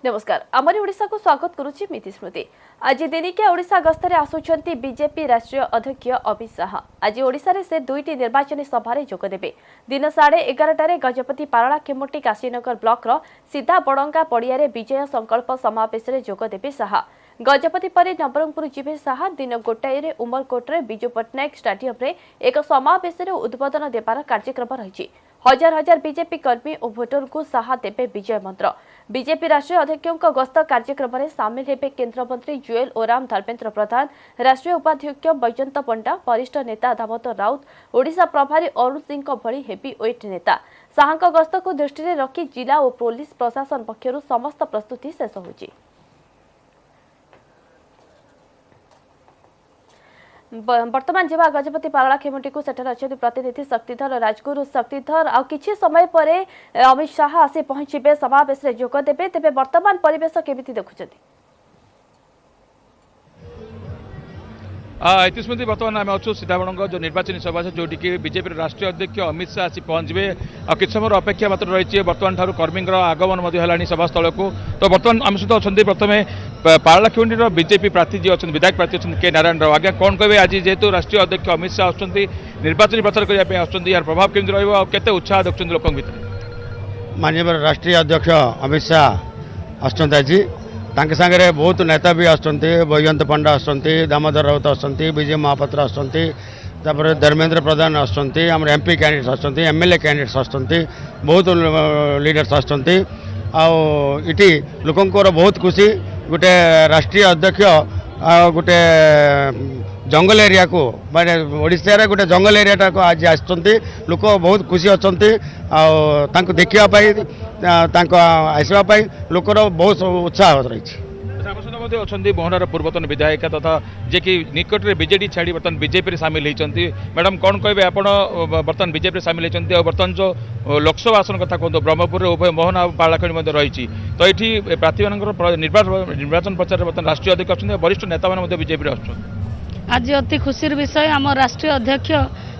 नमस्कार आमरी ओडिशा को स्वागत करुछि मिति स्मृति। आज दिनिकिया ओडिशा गस्तरे आसुछंती बीजेपी राष्ट्रीय अध्यक्ष अमित शाह। आज ओडिशा रे से दुईटी निर्वाचनी सभा रे जोग देबे। दिन 11:30 गजपति पारला खेमुटी काशीनगर ब्लॉक रो सीधा बड़ंगा पड़िया रे विजय संकल्प समावेश रे जोग देबे शाह। गजपति परे नवरंगपुर जिबे शाह। दिन 1टाए रे उमरकोट रे विजु पट्टनायक स्टेडियम रे एक समावेश रे उद्बोधन देबार कार्यक्रम रहिछि। हजार हजार बीजेपी कर्मी और भोटर को शाह देवे विजय मंत्र। बीजेपी राष्ट्रीय अध्यक्ष गस्त कार्यक्रम में सामिल हेबे केंद्र मंत्री जुएल ओराम, धर्मेंद्र प्रधान, राष्ट्रीय उपाध्यक्ष बैजयंत पंडा, वरिष्ठ नेता दामोदर राउत, ओडिशा प्रभारी अरुण सिंह भली हेवीवेट नेता। शाह गस्त को दृष्टि में रखी जिला और पुलिस प्रशासन पक्षर समस्त प्रस्तुति शेष होछि। वर्तमान जब गजपति पारला खेमुटी को सेठर अच्छे प्रतिनिधि शक्तिधर राजगुरु शक्तिधर आ किछि समय परे अमित शाह आसी पहुंचे समावेश रे जोग देबे। तेबे वर्तमान परिवेश केमिति देखुछथि? इतिस्मृति बर्तमान आम अच्छु सीधाबड़ंग जो निर्वाचन सभा जो बीजेपी राष्ट्रीय अध्यक्ष अमित शाह आसी पहुंचे आ कि समय अपेक्षा मात्र रही बर्तमान ठार कर्मी आगमन है सभास्थल को। तो बर्तमान आम सहित अच्छा प्रथम पारलाखेमुंडी बीजेपी प्रार्थी जी अच्छा विधायक प्रार्थी अच्छा के नारायण राव। आज्ञा कौन कहे आज जेहेतु राष्ट्रीय अध्यक्ष अमित शाह आसुँच निर्वाचन प्रचार करने यार प्रभाव केमती रही उत्साह देखते लोक भर? माननीय राष्ट्रीय अध्यक्ष अमित शाह आसुँच आज तांके सांगे बहुत नेता भी आसुँच। बैजयंत पंडा आसुँच, दामोदर राउत आसुँच, विजय महापात्र आसुँच, धर्मेंद्र प्रधान आसुँच, आम एमपी कैंडिडेट्स आसुँच, एमएलए कैंडिडेट्स आसुँच, बहुत लीडर्स आसुँच। आठी लोकंर बहुत खुशी गोटे राष्ट्रीय अध्यक्ष गोटे जंगल एरिया को माने ओडिशा गोटे जंगल एरिया को आज आसुँच। लोक बहुत खुशी अच्छा आसवाई लोकर बहुत उत्साह रही। अच्छा मोहनार पूर्वतन विधायिका तथा जे कि निकट में बीजेडी छाड़ी बर्तमान बीजेपी सामिल होती। मैडम कौन कहे आप बर्तमान बीजेपी सामिल होती और बर्तमान जो लोकसभा आसन कथा कहते ब्रह्मपुर उभय मोहन और पारलाखेमुंडी रही। तो ये प्रार्थी मान निर्वाचन प्रचार बर्तमान राष्ट्रीय अध्यक्ष अच्छा वरिष्ठ नेता मैंने बीजेपी आज अति खुशीर विषय आम राष्ट्रीय अध्यक्ष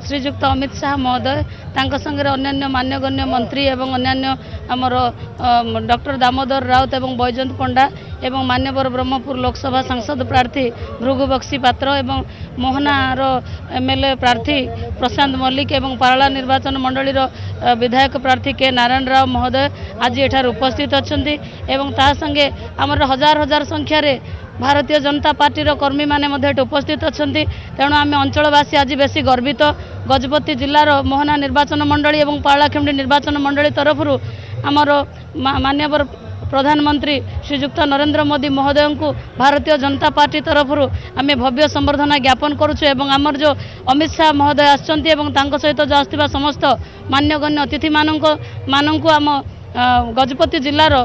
श्रीजुक्त अमित शाह महोदय तांका संगे अन्य मान्यगण्य मंत्री एवं अन्य आमर डॉक्टर दामोदर राउत एवं बैजयंत पंडा एवं मान्यवर ब्रह्मपुर लोकसभा सांसद प्रार्थी भृगु बक्सी पात्र एवं मोहनार एमएलए प्रार्थी प्रशांत मल्लिक एवं पारला निर्वाचन मंडली विधायक प्रार्थी के नारायण राव महोदय आज एठार उपस्थित अच्छी एवं ता संगे आमर हजार हजार संख्यार भारतीय जनता पार्टी कर्मी माने उपस्थित अच्छा। तेणु आम अंचलवासी आज बेसी गर्वित। गजपति जिलार मोहना निर्वाचन मंडली एवं पारलाखेमुंडी निर्वाचन मंडली तरफ आमर मान्यवर प्रधानमंत्री श्रीजुक्त नरेंद्र मोदी महोदय को भारतीय जनता पार्टी तरफ आम भव्य संबर्धना ज्ञापन करुचु एवं आमर जो अमित शाह महोदय आसंती सहित जो आसथिबा समस्त मान्यगण्य अतिथि मानक आम गजपति जिलार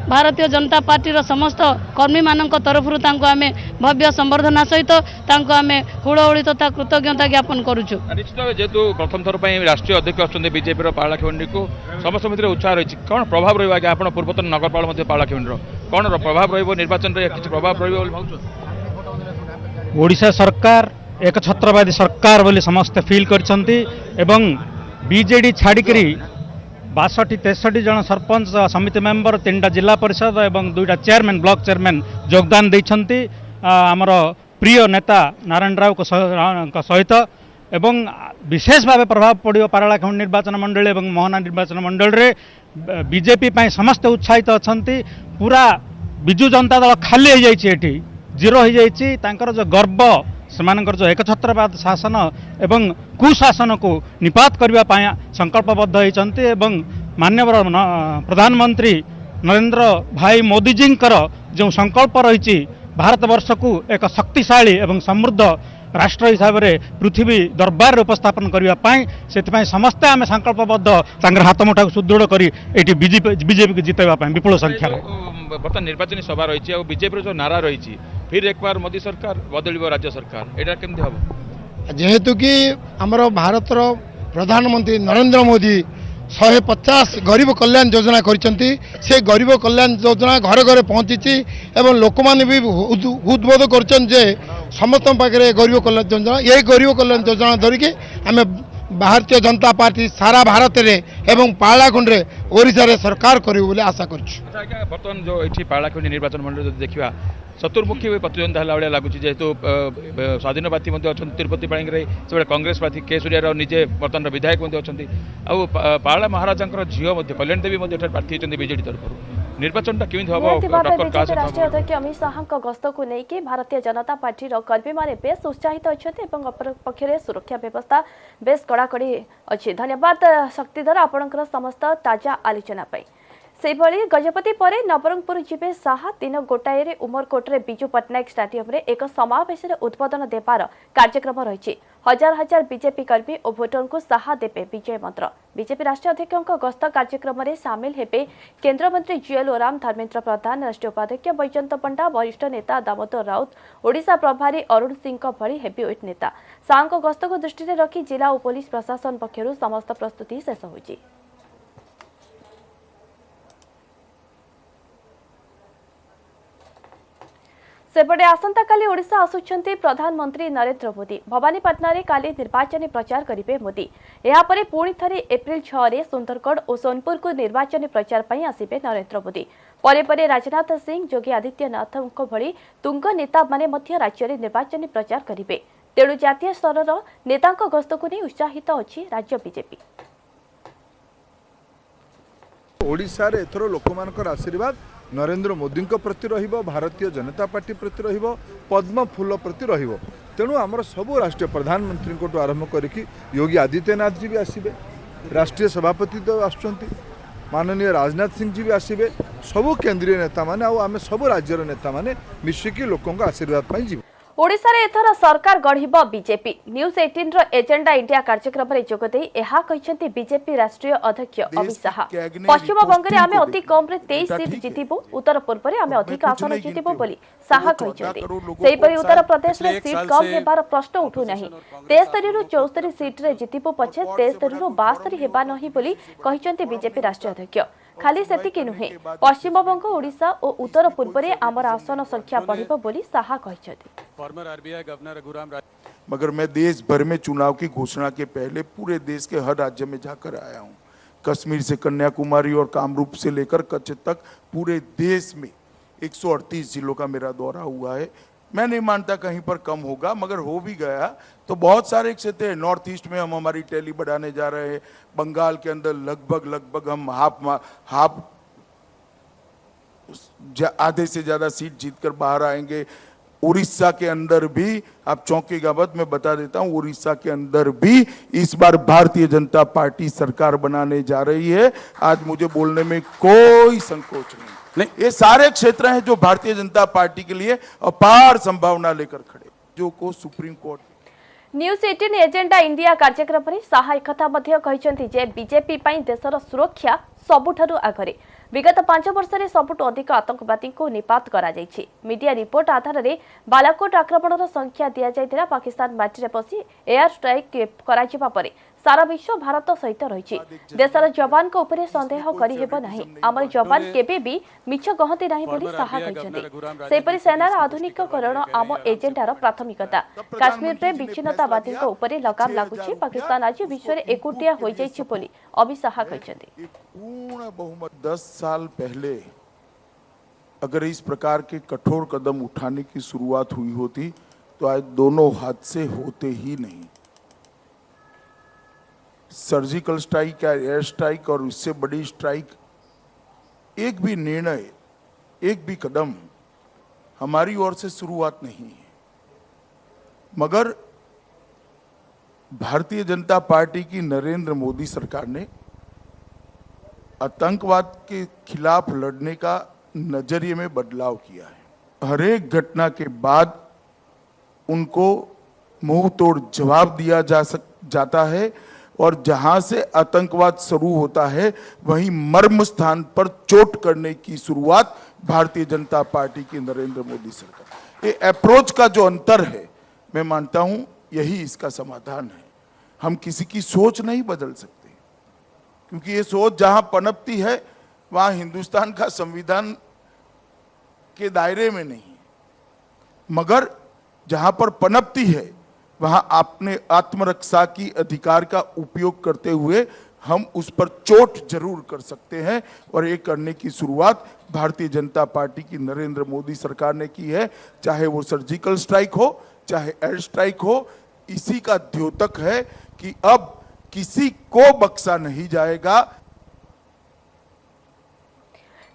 भारतीय जनता पार्टी समस्त कर्मी मानक तरफ आम भव्य संबर्धना सहित आम हुड़हुड़ी तथा कृतज्ञता ज्ञापन करुचु। निश्चित भाव जेहेतु प्रथम थर पर राष्ट्रीय अध्यक्ष अच्छा बीजेपी पारलाखेमुंडी को समस्त मध्य उत्साह रही। कौन प्रभाव रहा आगे आप पूर्वतन नगरपाल पारलाखेमुंडी कौन प्रभाव निर्वाचन किसी प्रभाव ओडिशा सरकार एक छत्रवादी सरकार बोली समस्ते फील करछंती एवं बीजेडी छाड़िकरी 62-63 जन सरपंच समिति मेंबर 3टा जिला परिषद एवं 2टा चेयरमैन ब्लॉक चेयरमैन योगदान देइछंती आमर प्रिय नेता नारायण राव को सहित एवं विशेष भाव प्रभाव पड़ो पारलाखेमुंडी निर्वाचन मंडली एवं मोहना निर्वाचन मंडल रे बीजेपी पाई समस्त उत्साहित अछंती। पूरा बिजु जनता दल खाली हो जाइए एठी जीरो हो जाइए तांकर जो गर्व सेमानकर जो एकछत्रवाद शासन एवं कुशासन को निपात करने संकल्पबद्ध होती एवं माननीय प्रधानमंत्री नरेंद्र भाई मोदी जी जो संकल्प रही भारतवर्ष को एक शक्तिशाली एवं समृद्ध राष्ट्र हिसाब से पृथ्वी दरबार उपस्थापन करने से समस्ते आम संकल्पबद्ध हाथ मुठा को सुदृढ़ कर बीजेपी को जितवाई विपुल संख्या बर्तमान निर्वाचन सभा रही है बीजेपी जो नारा रही फिर एक बार मोदी सरकार बदल राज्य सरकार यहाँ केमती हम जेहेतु कि आमर भारत प्रधानमंत्री नरेंद्र मोदी 150 गरीब कल्याण योजना करिसेंती। से गरीब कल्याण योजना घर घर पहुंची एवं लोक माने भी उद्बोध करछन जे समस्त पाखे गरीब कल्याण योजना यही गरीब कल्याण योजना धरिकी आम भारतीय जनता पार्टी सारा भारत रे एवं पालाखंड रे ओडिशा रे सरकार करियो बोले आशा करछु। अच्छा आज्ञा बर्तमान जो ये पालाखंडी निर्वाचन मंडल जो देखा चतुर्मुखी प्रतिद्वंदा है भाया लगुच जेहेतु स्वाधीन प्रार्थी अच्छा तिरुपति पाणिग्राही से कांग्रेस प्रार्थी के सूर्या निजे बर्तमान विधायक अच्छा पाला महाराजा झील कल्याण देवी प्रार्थी होती बीजेडी तरफ निर्वाचन निहाती भावे बीजेपी राष्ट्रीय अध्यक्ष अमित शाह गस्त को लेकिन भारतीय जनता पार्टी कर्मी मैंने बेस उत्साहित अच्छा और अपर पक्षरे सुरक्षा व्यवस्था बेस कड़ाकड़ी अच्छी। धन्यवाद शक्तिधर आपणकर समस्त ताजा आलोचना से गजपति पर नवरंगपुर जीवे शाह दिन गोटाए उमरकोटे विजु पट्टनायक स्टाडियम एक समावेश उद्बोधन देवार कार्यक्रम रही। हजार हजार बीजेपी कर्मी और भोटर को शाह देवे विजय मंत्र। बीजेपी राष्ट्रीय अध्यक्ष गस्त कार्यक्रम में सामिल हेबे केन्द्रमंत्री जुएल ओराम, धर्मेन्द्र प्रधान, राष्ट्रीय उपाध्यक्ष बैजयंत पंडा, वरिष्ठ नेता दामोदर राउत, ओडिशा प्रभारी अरुण सिंह भली हेवीवेट नेता। शाह गस्त को दृष्टि रखी जिला और पुलिस प्रशासन पक्षर समस्त प्रस्तुति शेष होगी। सेपटे आसंता काली ओडिशा आसुछंती प्रधानमंत्री नरेंद्र मोदी। भवानीपाटना रे काली निर्वाचन प्रचार करिवे मोदी। एहा परे पुणी थरे एप्रिल 6 रे सुंदरगढ़ और सोनपुर को निर्वाचन प्रचार पई आसिबे नरेंद्र मोदी। परे परे राजनाथ सिंह, योगी आदित्यनाथଙ୍କ भली तुंग नेता माने मध्य राज्य रे निर्वाचन प्रचार करिवे। तेणु जातीय स्तर नेतांक गस्त को नहीं उत्साहित अछि राज्य बीजेपी। ओडिशा रे एथरो लोकमानकर आशीर्वाद नरेंद्र मोदी प्रति रहिबो, भारतीय जनता पार्टी प्रति रहिबो, पद्म फूल प्रति रहिबो। तेणु आमर सबु राष्ट्रीय प्रधानमंत्री को आरंभ करिकी योगी आदित्यनाथ जी भी आसिबे, राष्ट्रीय सभापति तो आसुचंती, माननीय राजनाथ सिंह जी भी आसिबे, सबु केंद्रीय नेता माने आमे सबु राज्यर नेता माने मिशिकी लोकंक आशीर्वाद पई जीव। ओडिशा रे एथर सरकार गढ़िब बीजेपी। न्यूज 18 रो एजेंडा इंडिया कार्यक्रम रे जोगदेई एहा कहिसेंती बीजेपी राष्ट्रीय अध्यक्ष अमित शाह। पश्चिम बंग रे आमे अति कम रे 23 सीट जितिबो, उत्तर पूर्व रे आमे अधिक आसन जितिबो बोली शाह कहिसेंती। सेहि परि उत्तर प्रदेश रे सीट कम हेबार प्रश्न उठु नाही। 73 रो 74 सीट रे जितिबो पछे 73 रो 72 हेबा नाही बोली कहिसेंती बीजेपी राष्ट्रीय अध्यक्ष। खाली सेतिकी नुहे, पश्चिम बंग, ओडिशा और उत्तर पूर्व रे आमर आसन संख्या बढ़िबो बोली शाह कहिसेंती। फॉर्मर आरबीआई गवर्नर रघुराम मगर मैं देश भर में चुनाव की घोषणा के पहले पूरे देश के हर राज्य में जाकर आया हूं। कश्मीर से कन्याकुमारी और कामरूप से लेकर कच्छ तक पूरे देश में 138 जिलों का मेरा दौरा हुआ है। मैं नहीं मानता कहीं पर कम होगा, मगर हो भी गया तो बहुत सारे क्षेत्र हैं। नॉर्थ ईस्ट में हम हमारी टैली बढ़ाने जा रहे हैं। बंगाल के अंदर लगभग हम हाफ आधे से ज़्यादा सीट जीतकर बाहर आएंगे। उड़ीसा के अंदर भी आप चौंकेगा मत, मैं बता देता हूं, उड़ीसा के अंदर भी इस बार भारतीय जनता पार्टी सरकार बनाने जा रही है। आज मुझे बोलने में कोई संकोच नहीं। ये सारे क्षेत्र हैं जो भारतीय जनता पार्टी के लिए अपार संभावना लेकर खड़े, जो को supreme court. News 18 agenda India कार्यक्रम में शाह एकथा कहते जे बीजेपी देशर सुरक्षा सबुठारु आगरे। विगत 5 वर्ष में सबुठ अधिक आतंकवादी को निपात करा जायछि। मीडिया रिपोर्ट आधार में बालाकोट आक्रमणर संख्या दिया जायतिला। पाकिस्तान माटी में पसी एयर स्ट्राइक करा परे सारा विश्व भारत सहित रही। देशर जवान को ऊपर संदेह करि हेबो नाही। आमर जवान केबे भी मिछ गहती नाही बोली शाह कहते। सेपरि सेनार आधुनिकीकरण आम एजेंडार प्राथमिकता। काश्मीर रे विच्छिन्नतावादी को ऊपर लगाम लागुछि। पाकिस्तान आज विश्व रे एकुटिया होई जायछि बोली अमित शाह कहते। पूर्ण बहुमत 10 साल पहले अगर इस प्रकार के कठोर कदम उठाने की शुरुआत हुई होती तो आज दोनों हादसे होते ही नहीं। सर्जिकल स्ट्राइक या एयर स्ट्राइक और इससे बड़ी स्ट्राइक, एक भी निर्णय, एक भी कदम हमारी ओर से शुरुआत नहीं है, मगर भारतीय जनता पार्टी की नरेंद्र मोदी सरकार ने आतंकवाद के खिलाफ लड़ने का नजरिए में बदलाव किया है। हर एक घटना के बाद उनको मुंह तोड़ जवाब दिया जाता है और जहां से आतंकवाद शुरू होता है वहीं मर्म स्थान पर चोट करने की शुरुआत भारतीय जनता पार्टी की नरेंद्र मोदी सरकार। ये अप्रोच का जो अंतर है, मैं मानता हूं यही इसका समाधान है। हम किसी की सोच नहीं बदल सकते, क्योंकि ये सोच जहां पनपती है वहां हिंदुस्तान का संविधान के दायरे में नहीं, मगर जहां पर पनपती है वहां अपने आत्मरक्षा की अधिकार का उपयोग करते हुए हम उस पर चोट जरूर कर सकते हैं, और ये करने की शुरुआत भारतीय जनता पार्टी की नरेंद्र मोदी सरकार ने की है। चाहे वो सर्जिकल स्ट्राइक हो, चाहे एयर स्ट्राइक हो, इसी का द्योतक है कि अब किसी को बख्शा नहीं जाएगा।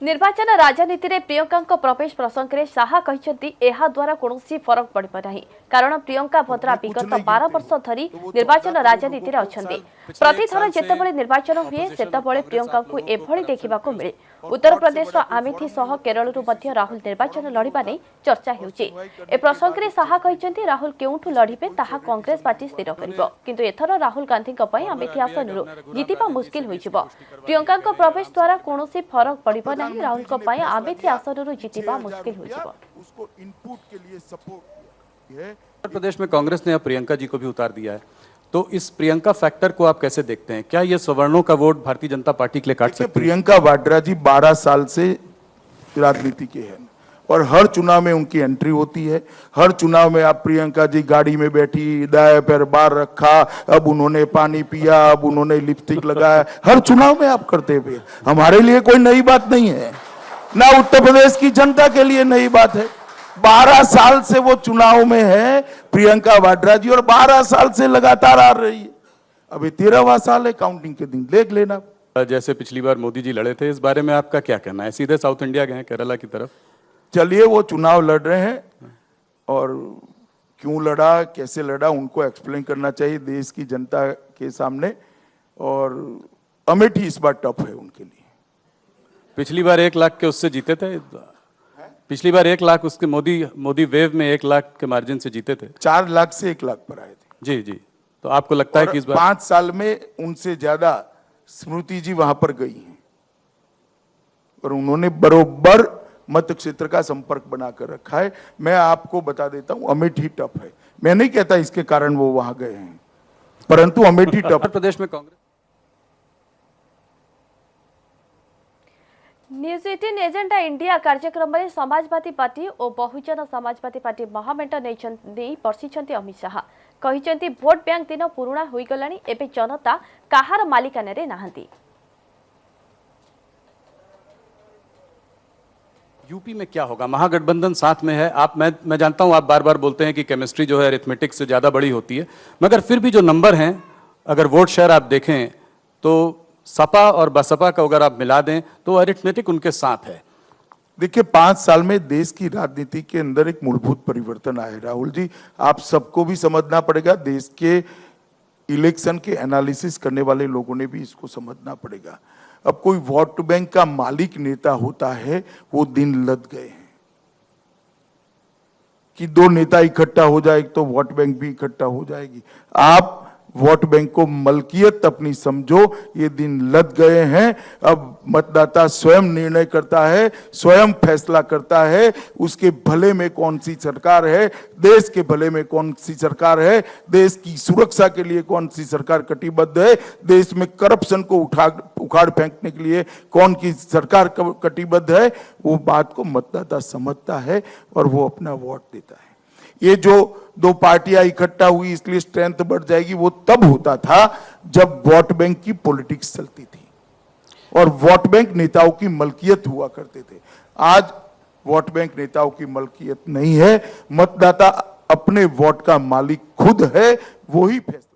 निर्वाचन राजनीति रे प्रियंका प्रवेश प्रसंग में शाह कहते यह द्वारा कौन फरक पड़ब नहीं, कारण प्रियंका भद्रा विगत 12 वर्ष धरी निर्वाचन राजनीति रे अछंती। प्रतिथर जेतेबेले निर्वाचन हुए सेतेबेले प्रियंका को एभली देखा मिले। उत्तर प्रदेश आमेठी सह केरलरू मध्य राहुल निर्वाचन लड़िबा नै चर्चा हेउछि। ए प्रसंग में शाह कहते राहुल केउठु लड़िबे ताहा कांग्रेस पार्टी स्थिर करिबो, किंतु एथर राहुल गांधी पई आमेठी आसनरू जितिबा मुश्किल होइजिबो। प्रियंका प्रवेश द्वारा कोनोसी फरक पड़िबो नहीं, राहुल को पाए आमेठी आसनरू जितिबा मुश्किल होइजिबो। उसको इनपुट के लिए सपोर्ट किया है। उत्तर प्रदेश में कांग्रेस ने अब प्रियंका जी को भी उतार दिया है, तो इस प्रियंका फैक्टर को आप कैसे देखते हैं? क्या ये सवर्णों का वोट भारतीय जनता पार्टी के लिए काट सकते हैं? प्रियंका वाड्रा जी 12 साल से राजनीति के हैं, और हर चुनाव में उनकी एंट्री होती है। हर चुनाव में आप प्रियंका जी गाड़ी में बैठी, दाएं पैर बाहर रखा, अब उन्होंने पानी पिया, अब उन्होंने लिपस्टिक लगाया, हर चुनाव में आप करते हुए। हमारे लिए कोई नई बात नहीं है, ना उत्तर प्रदेश की जनता के लिए नई बात है। 12 साल से वो चुनाव में है प्रियंका वाड्रा जी, और 12 साल से लगातार आ रही है। अभी 13वां साल है, काउंटिंग के दिन देख लेना। जैसे पिछली बार मोदी जी लड़े थे, इस बारे में आपका क्या कहना है? सीधे साउथ इंडिया गए हैं, केरला की तरफ। चलिए, वो चुनाव लड़ रहे हैं, और क्यों लड़ा, कैसे लड़ा, उनको एक्सप्लेन करना चाहिए देश की जनता के सामने। और अमेठी इस बार टफ है उनके लिए। पिछली बार 1 लाख के उससे जीते थे, पिछली बार 1 लाख उसके मोदी वेव में 1 लाख के मार्जिन से जीते थे। 4 लाख से 1 लाख पर आए थे। जी जी, तो आपको लगता है कि इस बार 5 साल में उनसे ज्यादा स्मृति जी वहां पर गई हैं, और उन्होंने बरोबर मत क्षेत्र का संपर्क बनाकर रखा है। मैं आपको बता देता हूं, अमेठी टफ है। मैं नहीं कहता इसके कारण वो वहां गए हैं, परंतु अमेठी टफ। उत्तर प्रदेश में कांग्रेस न्यूज 18 एजेंडा इंडिया कार्यक्रम में समाजवादी पार्टी और बहुजन समाजवादी पार्टी महामेंट नहीं बर्षिंट अमित शाह कहते भोट बैंक दिन पुराणा हो गलानी, एबे जनता काहार मालिकाना रे नाहंती। यूपी में क्या होगा? महागठबंधन साथ में है। मैं जानता हूं आप बार बार बोलते हैं कि केमिस्ट्री जो है अरिथमेटिक से ज्यादा बड़ी होती है, मगर फिर भी जो नंबर हैं, अगर वोट शेयर आप देखें तो सपा और बसपा का अगर आप मिला दें तो अरिथमेटिक उनके साथ है। देखिए, 5 साल में देश की राजनीति के अंदर एक मूलभूत परिवर्तन आया। राहुल जी, आप सबको भी समझना पड़ेगा, देश के इलेक्शन के एनालिसिस करने वाले लोगों ने भी इसको समझना पड़ेगा। अब कोई वोट बैंक का मालिक नेता होता है, वो दिन लद गए हैं कि 2 नेता इकट्ठा हो जाए तो वोट बैंक भी इकट्ठा हो जाएगी। आप वोट बैंक को मलकियत अपनी समझो, ये दिन लद गए हैं। अब मतदाता स्वयं निर्णय करता है, स्वयं फैसला करता है, उसके भले में कौन सी सरकार है, देश के भले में कौन सी सरकार है, देश की सुरक्षा के लिए कौन सी सरकार कटिबद्ध है, देश में करप्शन को उखाड़ फेंकने के लिए कौन की सरकार कटिबद्ध है, वो बात को मतदाता समझता है और वो अपना वोट देता है। ये जो 2 पार्टियां इकट्ठा हुई इसलिए स्ट्रेंथ बढ़ जाएगी, वो तब होता था जब वोट बैंक की पॉलिटिक्स चलती थी और वोट बैंक नेताओं की मलकियत हुआ करते थे। आज वोट बैंक नेताओं की मलकियत नहीं है, मतदाता अपने वोट का मालिक खुद है, वो ही फैसला